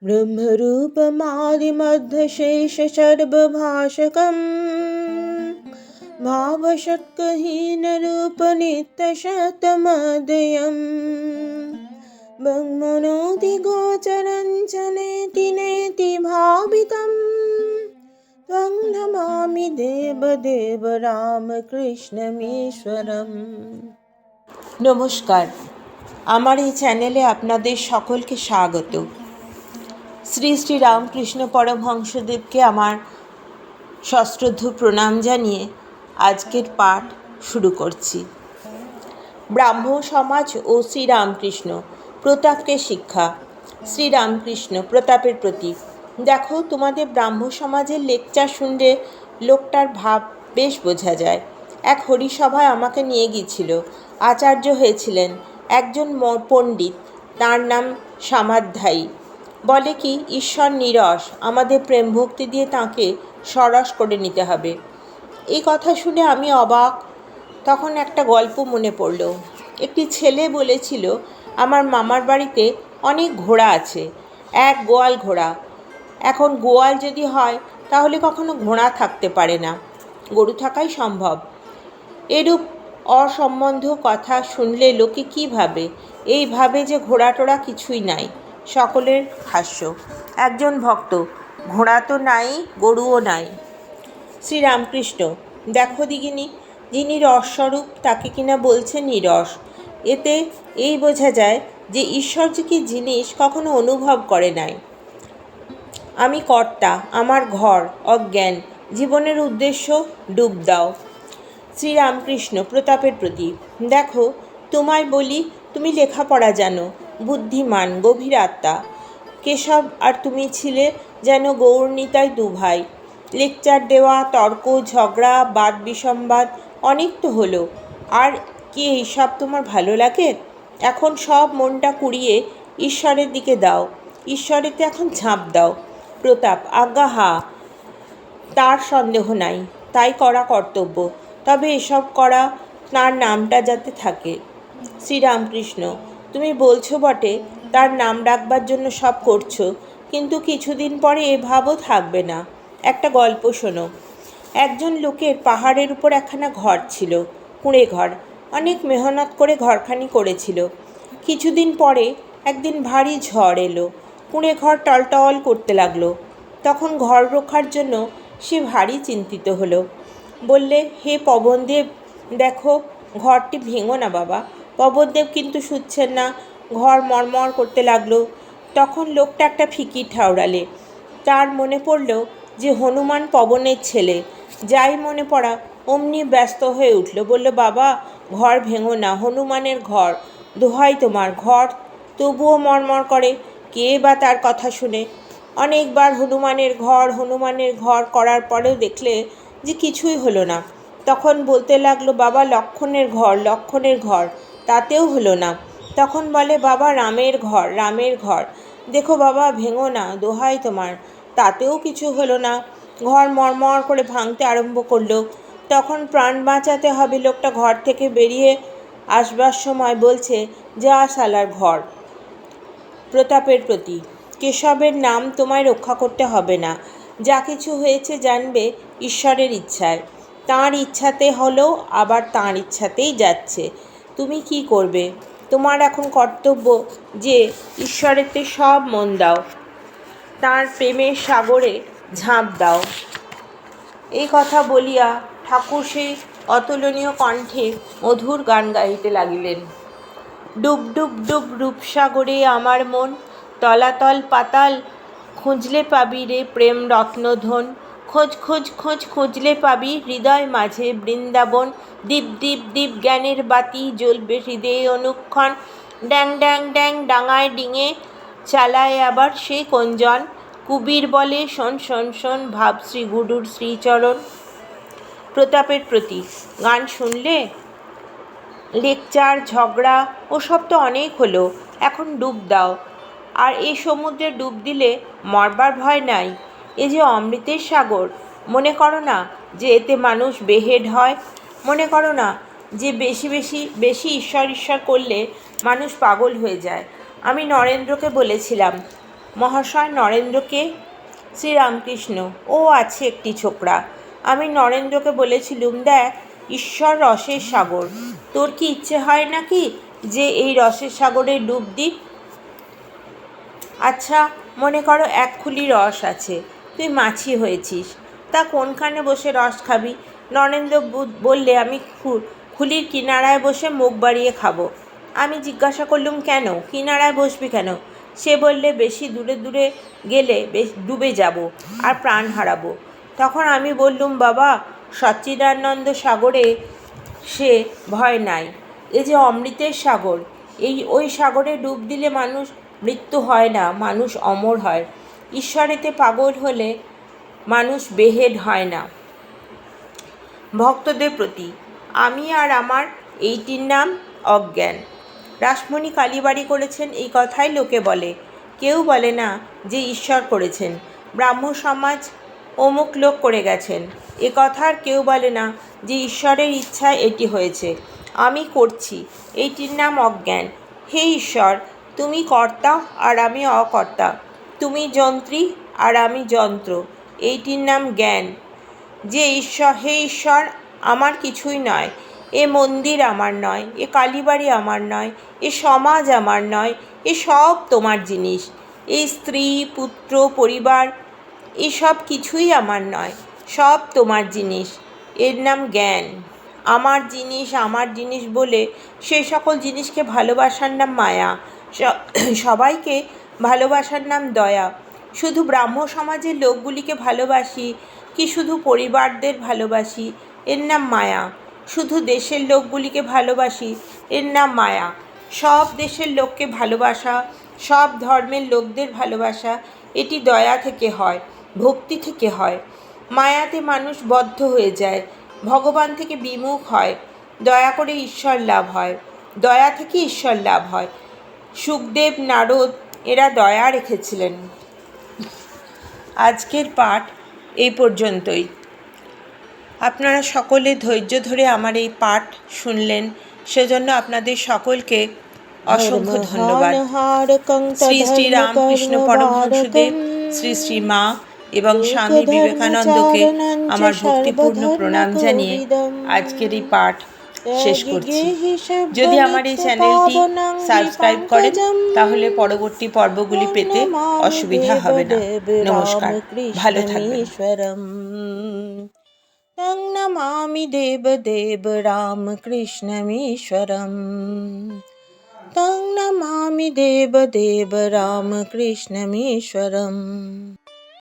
ब्रह्मरूपमादिमध्यशेषसर्वभाषकम् भावषट्कहीनरूपनित्यशतमदयम् ब्रह्मणोऽधिगोचरं च नेति नेति भावितं त्वं नमामि देवदेव রামকৃষ্ণমীশ্বরম। নমস্কার, আমার এই চ্যানেলে আপনাদের সকলকে স্বাগত। শ্রী শ্রী রামকৃষ্ণ পরমহংসদেবকে আমার সশ্রদ্ধ প্রণাম জানিয়ে আজকের পাঠ শুরু করছি। ব্রাহ্ম সমাজ ও শ্রীরামকৃষ্ণ প্রতাপকে শিক্ষা। শ্রীরামকৃষ্ণ প্রতাপের প্রতি। দেখো, তোমাদের ব্রাহ্ম সমাজের লেকচার শুনলে লোকটার ভাব বেশ বোঝা যায়। এক হরিসভায় আমাকে নিয়ে গিয়েছিল। আচার্য হয়েছিলেন একজন পণ্ডিত, তার নাম সমাধ্যায়ী। বলে কি, ঈশ্বর নিরস, আমাদের প্রেম ভক্তি দিয়ে তাঁকে সরস করে নিতে হবে। এই কথা শুনে আমি অবাক। তখন একটা গল্প মনে পড়ল। একটি ছেলে বলেছিল, আমার মামার বাড়িতে অনেক ঘোড়া আছে, এক গোয়াল ঘোড়া। এখন গোয়াল যদি হয় তাহলে কখনো ঘোড়া থাকতে পারে না, গরু থাকাই সম্ভব। এরূপ অসম্বন্ধ কথা শুনলে লোকে কী ভাবে? এই ভাবে যে ঘোড়া টোড়া কিছুই নাই। সকলের হাস্য। একজন ভক্ত, ঘোড়া তো নাই, গরুও নাই। শ্রীরামকৃষ্ণ, দেখো দিগিনি, যিনি রসস্বরূপ তাকে কিনা বলছে নিরস। এতে এই বোঝা যায় যে ঈশ্বর যে কি জিনিস কখনো অনুভব করে নাই। আমি কর্তা, আমার ঘর, অজ্ঞান, জীবনের উদ্দেশ্য ডুব দাও। শ্রীরামকৃষ্ণ প্রতাপের প্রতি। দেখো, তোমায় বলি, তুমি লেখাপড়া জানো, বুদ্ধিমান, গভীর আত্মা। কেশব আর তুমি ছিলে যেন গৌরনীতায় দুভাই। লেকচার দেওয়া, তর্ক, ঝগড়া, বাদ বিসম্বাদ অনেক তো হলো। আর কি এইসব তোমার ভালো লাগে? এখন সব মনটা কুড়িয়ে ঈশ্বরের দিকে দাও। ঈশ্বরেতে এখন ঝাঁপ দাও। প্রতাপ, আজ্ঞা হা, তার সন্দেহ নাই, তাই করা কর্তব্য। তবে এসব করা তার নামটা যাতে থাকে। শ্রীরামকৃষ্ণ, তুমি বলছো বটে, তার নাম রাখবার জন্য সব করছো, কিন্তু কিছুদিন পরে এ ভাবও থাকবে না। একটা গল্প শোনো। একজন লোকের পাহাড়ের উপর একখানা ঘর ছিল, কুঁড়ে ঘর। অনেক মেহনত করে ঘরখানি করেছিল। কিছুদিন পরে একদিন ভারী ঝড় এলো, কুঁড়ে ঘর টলটল করতে লাগলো। তখন ঘর রক্ষার জন্য সে ভারী চিন্তিত হলো। বললে, হে পবনদেব, দেখো, ঘরটি ভেঙো না বাবা। পবনদেব কিন্তু শুচ্ছেন না, ঘর মরমর করতে লাগলো। তখন লোকটা একটা ফিকির ঠাউরালে। তার মনে পড়ল যে হনুমান পবনের ছেলে। যাই মনে পড়া অমনি ব্যস্ত হয়ে উঠল। বলল, বাবা, ঘর ভেঙো না, হনুমানের ঘর, দোহাই তোমার, ঘর তবুও মরমর করে, কে বা তার কথা শুনে। অনেকবার হনুমানের ঘর করার পরেও দেখলে যে কিছুই হলো না। তখন বলতে লাগলো, বাবা, লক্ষণের ঘর, তাতেও হলো না। তখন বলে, বাবা, রামের ঘর, দেখো বাবা, ভেঙো না, দোহাই তোমার, তাতেও কিছু হলো না। ঘর মরমর করে ভাঙতে আরম্ভ করলো। তখন প্রাণ বাঁচাতে হবে, লোকটা ঘর থেকে বেরিয়ে আসবার সময় বলছে, যা শালার ঘর। প্রতাপের প্রতি। কেশবের নাম তোমায় রক্ষা করতে হবে না। যা কিছু হয়েছে জানবে ঈশ্বরের ইচ্ছায়। তাঁর ইচ্ছাতে হলো, আবার তাঁর ইচ্ছাতেই যাচ্ছে। তুমি কি করবে? তোমার এখন কর্তব্য যে ঈশ্বরেতে সব মন দাও, তাঁর প্রেমের সাগরে ঝাঁপ দাও। এই কথা বলিয়া ঠাকুর সেই অতুলনীয় কণ্ঠে মধুর গান গাইতে লাগিলেন। ডুব ডুব ডুব রূপসাগরে আমার মন, তলাতল পাতাল খুঁজলে পাবি রে প্রেম রত্নধন। খোঁজ খোঁজ খোঁজ খুঁজলে পাবি হৃদয় মাঝে বৃন্দাবন। দীপ দীপ দীপ জ্ঞানের বাতি জ্বলবে হৃদয়ে অনুক্ষণ। ড্যাং ড্যাং ড্যাং ডাঙায় ডিঙে চালায় আবার সেই কোঞ্জন। কুবির বলে, শোন শোন শোন, ভাব শ্রী গুরুর শ্রীচরণ। প্রতাপের প্রতি। গান শুনলে? লেকচার, ঝগড়া ওসব তো অনেক হলো, এখন ডুব দাও। আর এই সমুদ্রে ডুব দিলে মরবার ভয় নাই। এ যে অমৃতের সাগর। মনে করো না যে এতে মানুষ বেহেড হয়। মনে করো না যে বেশি ঈশ্বর ঈশ্বর করলে মানুষ পাগল হয়ে যায়। আমি নরেন্দ্রকে বলেছিলাম, মহাশয় নরেন্দ্রকে? শ্রীরামকৃষ্ণ: ও আছে একটি ছোকরা। আমি নরেন্দ্রকে বলেছিলুম, দেখ, ঈশ্বর রসের সাগর, তোর কি ইচ্ছে হয় নাকি যে এই রসের সাগরে ডুব দিই? আচ্ছা, মনে করো 1 খুলি রস আছে, তুই মাছি হয়েছিস, তা কোনখানে বসে রস খাবি? নরেন্দ্র বললে, আমি খুলির কিনারায় বসে মুখ বাড়িয়ে খাবো। আমি জিজ্ঞাসা করলুম, কেন, কিনারায় বসবি কেন? সে বললে, বেশি দূরে দূরে গেলে ডুবে যাব আর প্রাণ হারাবো। তখন আমি বললুম, বাবা, সচ্চিদানন্দ সাগরে সে ভয় নাই, এ যে অমৃতের সাগর, ওই সাগরে ডুব দিলে মানুষ মৃত্যু হয় না, মানুষ অমর হয়। ঈশ্বরেতে পাগল হলে মানুষ বেহেড হয় না। ভক্তদের প্রতি আমি আর আমার এইটির নাম অজ্ঞান। রাসমণি কালীবাড়ি করেছেন এই কথাই লোকে বলে, কেউ বলে না যে ঈশ্বর করেছেন। ব্রাহ্ম সমাজ অমুক লোক করে গেছেন, এ কথা আর কেউ বলে না যে ঈশ্বরের ইচ্ছায় এটি হয়েছে। আমি করছি, এইটির নাম অজ্ঞান। হে ঈশ্বর, তুমি কর্তা আর আমি অকর্তা, তুমি যন্ত্রী আর আমি যন্ত্র, এইটির নাম জ্ঞান। যে ঈশ্বর, হে ঈশ্বর, আমার কিছুই নয়, এ মন্দির আমার নয়, এ কালীবাড়ি আমার নয়, এ সমাজ আমার নয়, এ সব তোমার জিনিস। এই স্ত্রী, পুত্র, পরিবার, এসব কিছুই আমার নয়, সব তোমার জিনিস, এর নাম জ্ঞান। আমার জিনিস বলে সে সকল জিনিসকে ভালোবাসার নাম মায়া, সবাইকে ভালোবাসার নাম দয়া। শুধু ব্রাহ্ম সমাজের লোকগুলিকে ভালোবাসি কি শুধু পরিবারদের ভালোবাসি, এর নাম মায়া। শুধু দেশের লোকগুলিকে ভালোবাসি, এর নাম মায়া। সব দেশের লোককে ভালোবাসা, সব ধর্মের লোকদের ভালোবাসা, এটি দয়া থেকে হয়, ভক্তি থেকে হয়। মায়াতে মানুষ বদ্ধ হয়ে যায়, ভগবান থেকে বিমুখ হয়। দয়া করে ঈশ্বর লাভ হয়, দয়া থেকে ঈশ্বর লাভ হয়। শুকদেব, নারদ এরা দয়া রেখেছিলেন। আজকের পাঠ এই পর্যন্তই। আপনারা সকলে ধৈর্য ধরে আমার এই পাঠ শুনলেন, সেজন্য আপনাদের সকলকে অসংখ্য ধন্যবাদ। শ্রী শ্রী রামকৃষ্ণ পরমহংসদেব, শ্রী শ্রী মা এবং স্বামী বিবেকানন্দকে আমার ভক্তিপূর্ণ প্রণাম জানিয়ে আজকের এই পাঠ শেষ করছি। যদি আমার এই চ্যানেলটি সাবস্ক্রাইব করেন তাহলে পরবর্তী পর্বগুলি পেতে অসুবিধা হবে না। নমস্কার, ভালো থাকবেন। तं नमामि देवदेव रामकृष्णमीश्वरम्। तं नमामि देवदेव रामकृष्णमीश्वरम्।